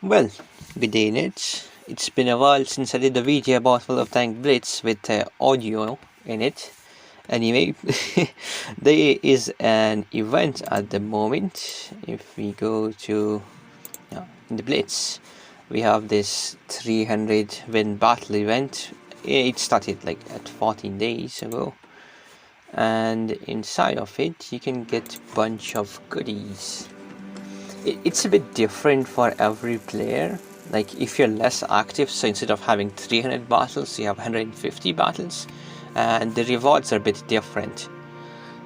Well, good day, Nits. It's been a while since I did a video about World of Tank Blitz with audio in it. Anyway, there is an event at the moment. If we go to the Blitz, we have this 300 win battle event. It started like at 14 days ago, and inside of it you can get a bunch of goodies. It's a bit different for every player. Like if you're less active, so instead of having 300 battles, you have 150 battles, and the rewards are a bit different.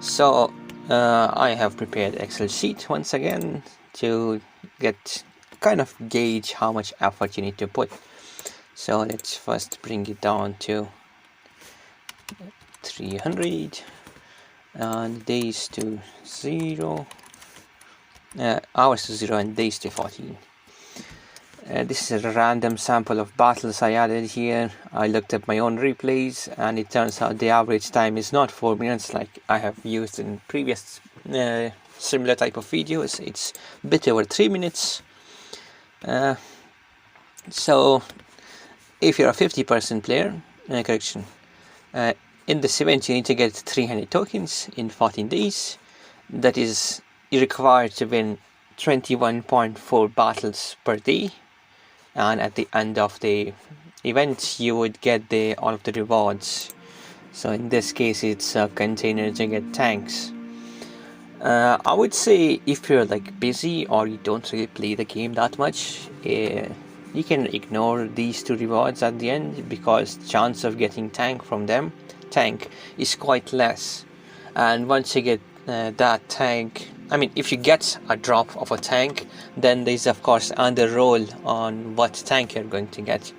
So I have prepared Excel sheet once again to get kind of gauge how much effort you need to put. So let's first bring it down to 300 and days to 0. Hours to 0 and days to 14. This is a random sample of battles I added here. I looked up my own replays, and it turns out the average time is not 4 minutes like I have used in previous similar type of videos. It's a bit over 3 minutes. So if you're a 50% player, in this event you need to get 300 tokens in 14 days. That is required to win 21.4 battles per day, and at the end of the event you would get all of the rewards. So in this case it's a container to get tanks. I would say if you're like busy or you don't really play the game that much, you can ignore these two rewards at the end, because chance of getting tank from them is quite less. And once you get that tank, if you get a drop of a tank, then there's of course under roll on what tank you're going to get.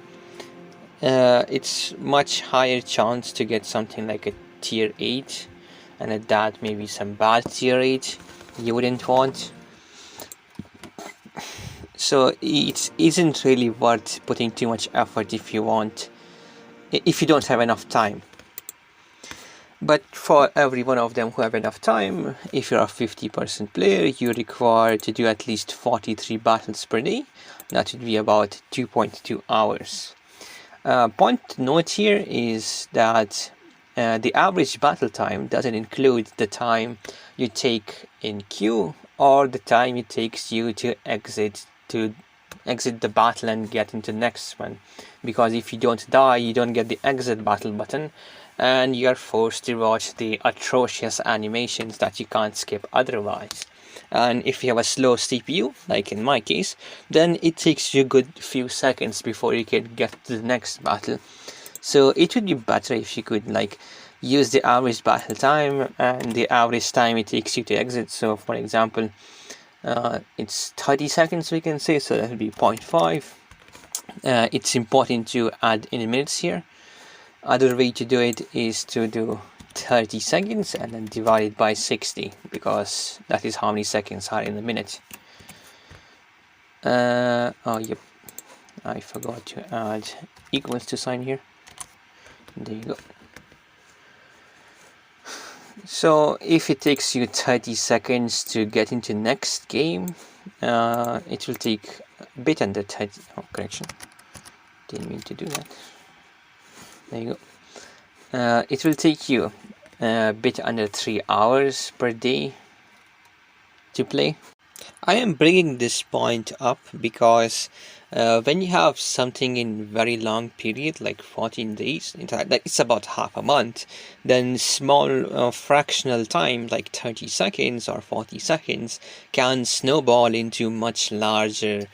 It's much higher chance to get something like a tier 8, and at that maybe some bad tier 8 you wouldn't want. So it isn't really worth putting too much effort if you don't have enough time. But for every one of them who have enough time, if you're a 50% player, you're required to do at least 43 battles per day. That would be about 2.2 hours. Point to note here is that the average battle time doesn't include the time you take in queue or the time it takes you to exit the battle and get into the next one. Because if you don't die, you don't get the exit battle button, and you are forced to watch the atrocious animations that you can't skip otherwise. And if you have a slow CPU, like in my case, then it takes you a good few seconds before you can get to the next battle. So it would be better if you could use the average battle time and the average time it takes you to exit. So for example, it's 30 seconds we can say, so that would be 0.5. It's important to add in minutes here. Other way to do it is to do 30 seconds and then divide it by 60, because that is how many seconds are in a minute. Oh yep, I forgot to add equals to sign here. There you go. So if it takes you 30 seconds to get into next game, it will take a bit under 30. Oh, correction, didn't mean to do that. There you go. It will take you a bit under 3 hours per day to play. I am bringing this point up because when you have something in very long period, like 14 days, it's about half a month, then small fractional time like 30 seconds or 40 seconds can snowball into much larger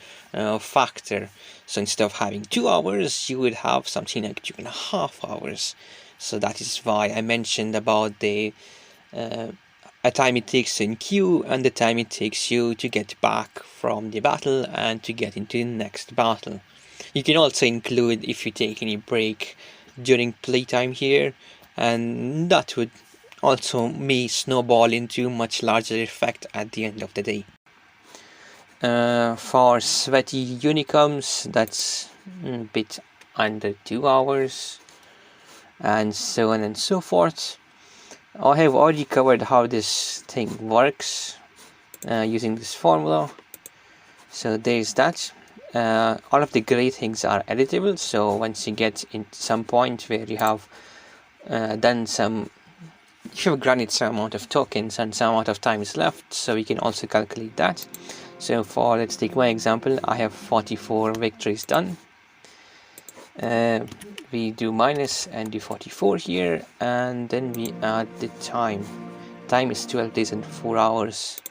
factor. So instead of having 2 hours, you would have something like 2.5 hours. So that is why I mentioned about the time it takes in queue and the time it takes you to get back from the battle and to get into the next battle. You can also include if you take any break during playtime here, and that would also may snowball into much larger effect at the end of the day. For sweaty unicums, that's a bit under 2 hours, and so on and so forth. I have already covered how this thing works using this formula, so there's that. all of the gray things are editable, so once you get in some point where you have done some, if you've granted some amount of tokens and some amount of time is left, so we can also calculate that. So for, let's take my example, I have 44 victories done. We do minus and do 44 here, and then we add the time. Time is 12 days and 4 hours,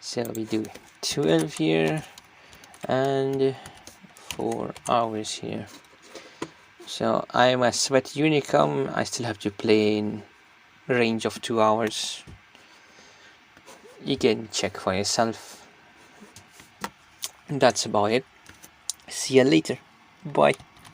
so we do 12 here and 4 hours here. So I'm a sweat unicum. I still have to play in range of 2 hours. You can check for yourself. That's about it. See you later. Bye.